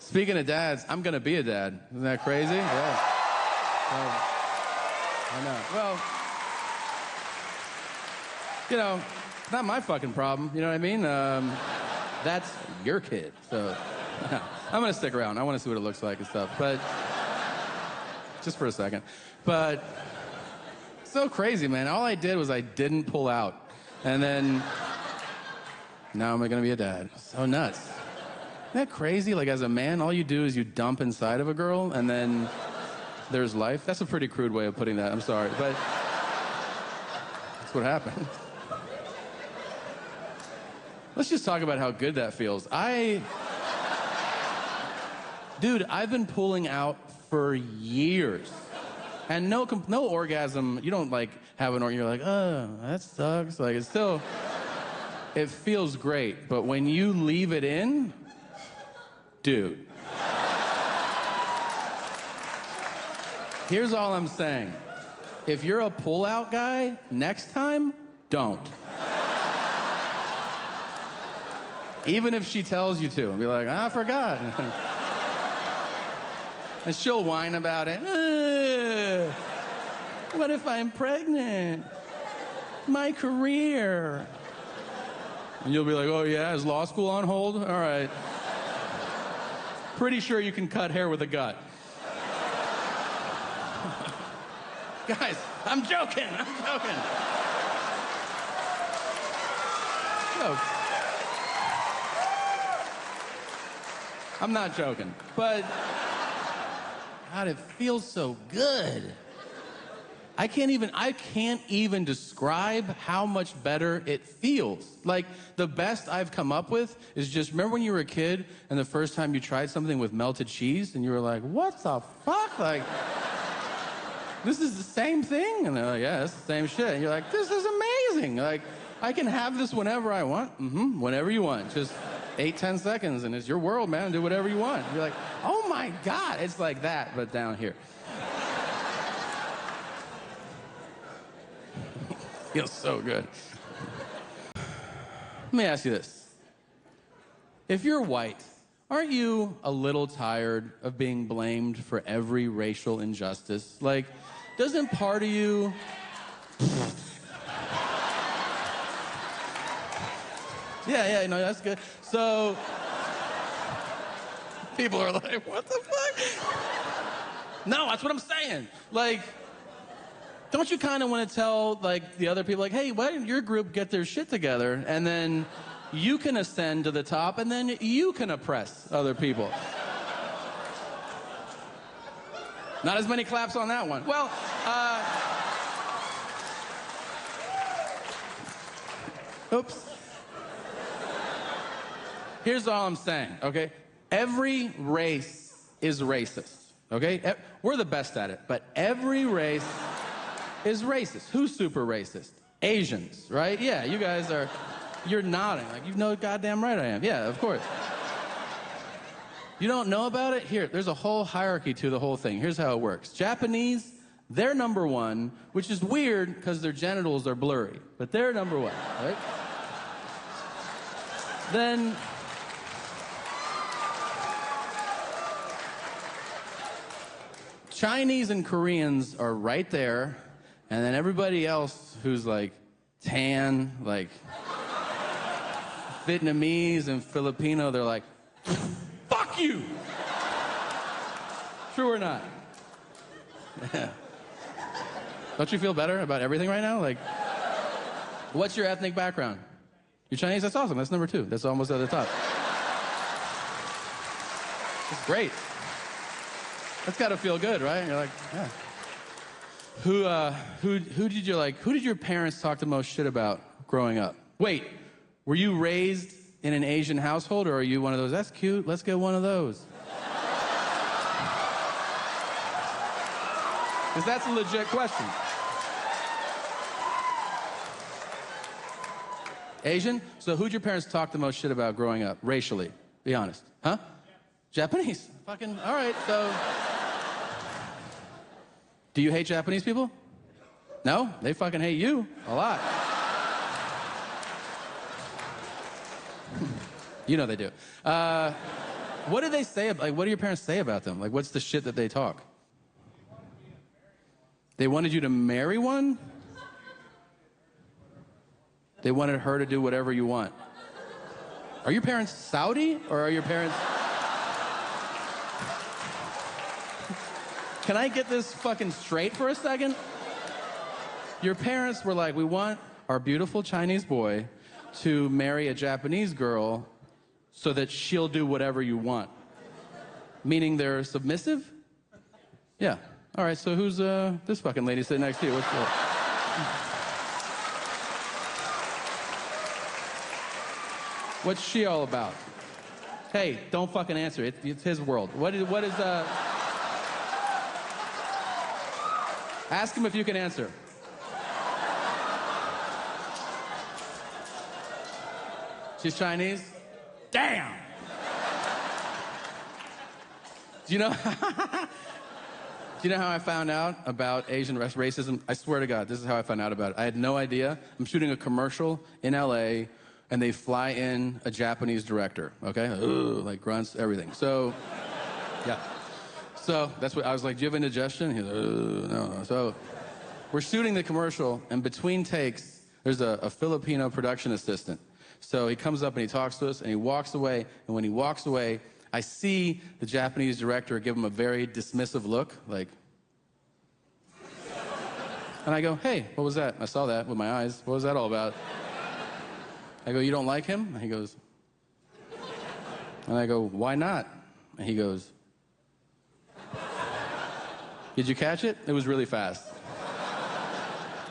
Speaking of dads, I'm going to be a dad. Isn't that crazy? Yeah. I know. Well, you know, it's not my fucking problem. You know what I mean? That's your kid. So I'm going to stick around. I want to see what it looks like and stuff. But just for a second. But so crazy, man. All I did was I didn't pull out. And then now I'm going to be a dad. So nuts. Isn't that crazy? Like, as a man, all you do is you dump inside of a girl, and then there's life. That's a pretty crude way of putting that. I'm sorry. But that's what happened. Let's just talk about how good that feels. Dude, I've been pulling out for years. And no orgasm. You don't, like, have an orgasm. You're like, oh, that sucks. Like, it's still, it feels great. But when you leave it in, dude. Here's all I'm saying. If you're a pull-out guy, next time, don't. Even if she tells you to, and be like, I forgot. And she'll whine about it. What if I'm pregnant? My career. And you'll be like, oh yeah, is law school on hold? All right. Pretty sure you can cut hair with a gut. Guys, I'm joking. Joke. I'm not joking. But, God, it feels so good. I can't even describe how much better it feels. Like, the best I've come up with is just, remember when you were a kid and the first time you tried something with melted cheese and you were like, what the fuck? Like, this is the same thing? And they're like, yeah, it's the same shit. And you're like, this is amazing. Like, I can have this whenever I want. Whenever you want. Just 8-10 seconds and it's your world, man. Do whatever you want. You're like, oh my God. It's like that, but down here. Feels so good. Let me ask you this. If you're white, aren't you a little tired of being blamed for every racial injustice? Like, doesn't part of you... Yeah, no, that's good. So, people are like, what the fuck? No, that's what I'm saying. Like, don't you kind of want to tell, like, the other people, like, hey, why didn't your group get their shit together? And then you can ascend to the top, and then you can oppress other people. Not as many claps on that one. Well, oops. Here's all I'm saying, okay? Every race is racist, okay? We're the best at it, but every race is racist. Who's super racist? Asians, right? Yeah, you guys are, you're nodding. Like, you know goddamn right I am. Yeah, of course. You don't know about it? Here, there's a whole hierarchy to the whole thing. Here's how it works. Japanese, they're number one, which is weird because their genitals are blurry, but they're number one, right? Then Chinese and Koreans are right there, and then everybody else who's like tan, like Vietnamese and Filipino, they're like, fuck you! True or not? Yeah. Don't you feel better about everything right now? Like, what's your ethnic background? You're Chinese? That's awesome. That's number 2. That's almost at the top. It's great. That's gotta feel good, right? And you're like, yeah. Who did your parents talk the most shit about growing up? Wait, were you raised in an Asian household, or are you one of those, that's cute, let's get one of those? Because that's a legit question. Asian? So who'd your parents talk the most shit about growing up, racially? Be honest. Huh? Japanese. Fucking, all right, so... Do you hate Japanese people? No? They fucking hate you a lot. You know they do. What do they say? Like, what do your parents say about them? Like, what's the shit that they talk? They wanted you to marry one? They wanted her to do whatever you want. Are your parents Saudi, or are your parents... Can I get this fucking straight for a second? Your parents were like, we want our beautiful Chinese boy to marry a Japanese girl so that she'll do whatever you want. Meaning they're submissive? Yeah. All right, so who's this fucking lady sitting next to you? What's she all about? Hey, don't fucking answer. It's his world. What is Ask him if you can answer. She's Chinese? Damn! Do you know how I found out about Asian racism? I swear to God, this is how I found out about it. I had no idea. I'm shooting a commercial in LA, and they fly in a Japanese director, okay? Like grunts, everything. So, yeah. So that's what I was like, do you have indigestion? He's like, no. So we're shooting the commercial, and between takes, there's a Filipino production assistant. So he comes up and he talks to us and he walks away. And when he walks away, I see the Japanese director give him a very dismissive look, like. And I go, hey, what was that? I saw that with my eyes. What was that all about? I go, you don't like him? And he goes. And I go, why not? And he goes. Did you catch it? It was really fast.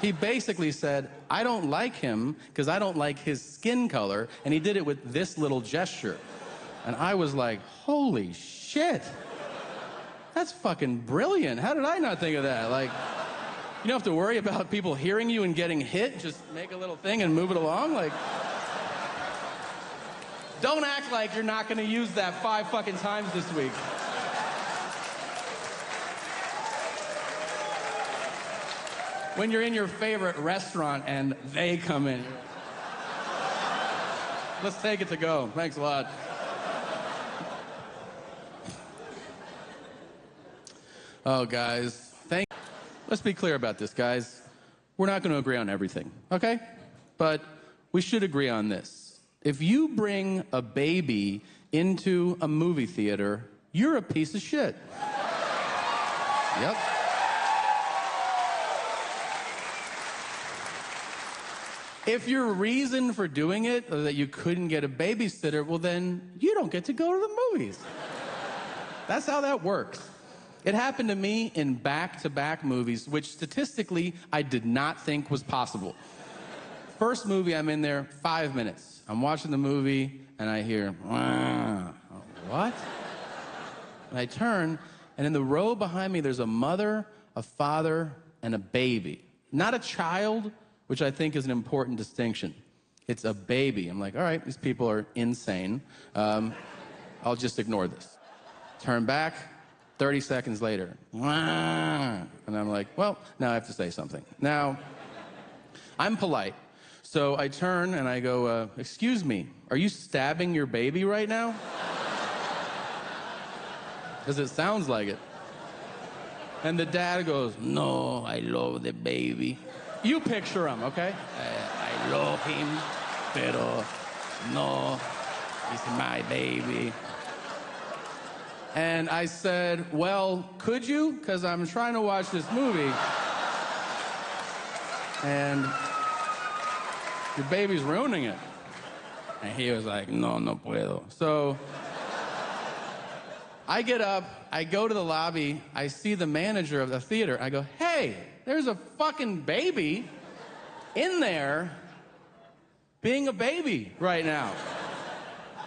He basically said, I don't like him because I don't like his skin color, and he did it with this little gesture. And I was like, holy shit. That's fucking brilliant. How did I not think of that? Like, you don't have to worry about people hearing you and getting hit. Just make a little thing and move it along. Like, don't act like you're not gonna use that 5 fucking times this week. When you're in your favorite restaurant and they come in. Let's take it to go. Thanks a lot. Oh, guys, let's be clear about this, guys. We're not going to agree on everything, okay? But we should agree on this. If you bring a baby into a movie theater, you're a piece of shit. Yep. If your reason for doing it is that you couldn't get a babysitter, well then you don't get to go to the movies. That's how that works. It happened to me in back-to-back movies, which statistically I did not think was possible. First movie, I'm in there 5 minutes. I'm watching the movie and I hear, wah. What? And I turn, and in the row behind me there's a mother, a father, and a baby. Not a child, which I think is an important distinction. It's a baby. I'm like, all right, these people are insane. I'll just ignore this. Turn back, 30 seconds later. And I'm like, well, now I have to say something. Now, I'm polite. So I turn and I go, excuse me, are you stabbing your baby right now? Because it sounds like it. And the dad goes, no, I love the baby. You picture him, okay? I love him, pero no, he's my baby. And I said, well, could you? Because I'm trying to watch this movie. And your baby's ruining it. And he was like, no, no puedo. So I get up, I go to the lobby, I see the manager of the theater. I go, hey, there's a fucking baby in there being a baby right now.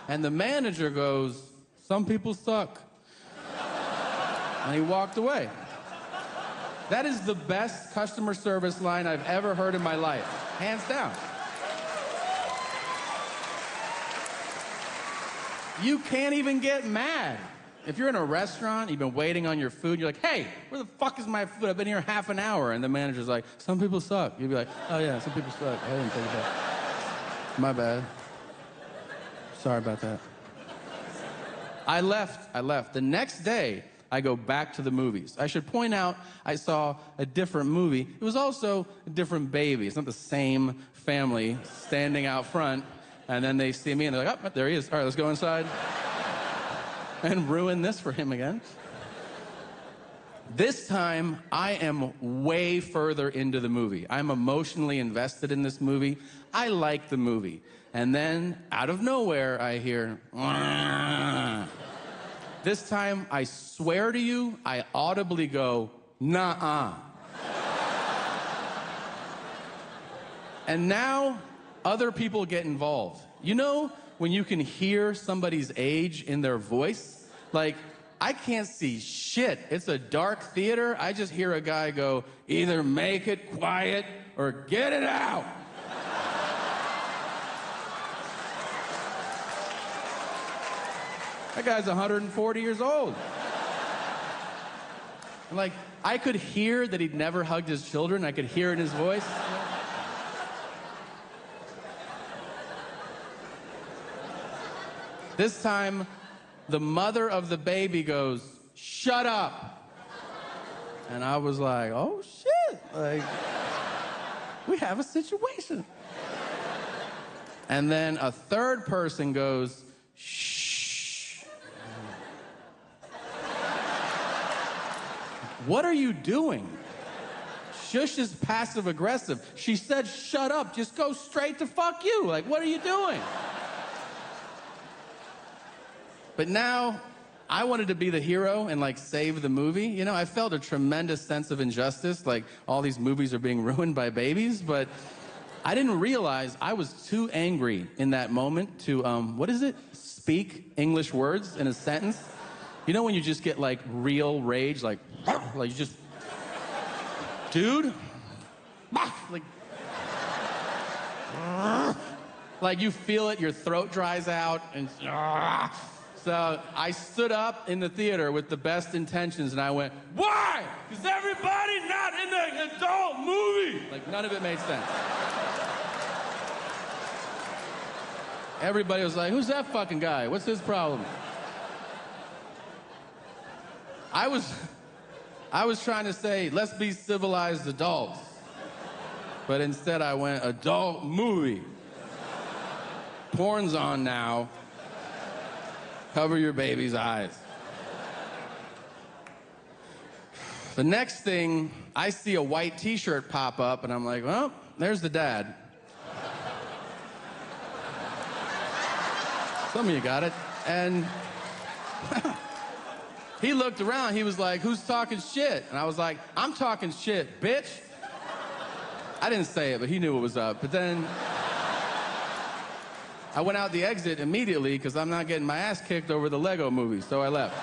And the manager goes, some people suck. And he walked away. That is the best customer service line I've ever heard in my life, hands down. You can't even get mad. If you're in a restaurant, you've been waiting on your food, you're like, hey, where the fuck is my food? I've been here half an hour. And the manager's like, some people suck. You'd be like, oh yeah, some people suck. I didn't think of that. My bad. Sorry about that. I left. The next day, I go back to the movies. I should point out, I saw a different movie. It was also a different baby. It's not the same family standing out front, and then they see me and they're like, oh, there he is. All right, let's go inside and ruin this for him again. This time, I am way further into the movie. I'm emotionally invested in this movie. I like the movie. And then, out of nowhere, I hear, "Wah." This time, I swear to you, I audibly go, "Nuh-uh." And now, other people get involved. You know when you can hear somebody's age in their voice? Like, I can't see shit. It's a dark theater. I just hear a guy go, either make it quiet or get it out. That guy's 140 years old. And like, I could hear that he'd never hugged his children. I could hear it in his voice. This time, the mother of the baby goes, shut up. And I was like, oh shit, like, we have a situation. And then a third person goes, shh. What are you doing? Shush is passive aggressive. She said, shut up, just go straight to fuck you. Like, what are you doing? But now, I wanted to be the hero and, like, save the movie. You know, I felt a tremendous sense of injustice, like, all these movies are being ruined by babies, but I didn't realize I was too angry in that moment to, what is it? Speak English words in a sentence. You know when you just get, like, real rage, like you just, dude, like you feel it, your throat dries out, and so I stood up in the theater with the best intentions, and I went, why? Because everybody's not in the adult movie. Like, none of it made sense. Everybody was like, who's that fucking guy? What's his problem? I was trying to say, let's be civilized adults. But instead I went, adult movie. Porn's on now. Cover your baby's eyes. The next thing, I see a white t-shirt pop up, and I'm like, well, there's the dad. Some of you got it. And he looked around, he was like, who's talking shit? And I was like, I'm talking shit, bitch. I didn't say it, but he knew what was up. But then I went out the exit immediately because I'm not getting my ass kicked over the Lego movie, so I left.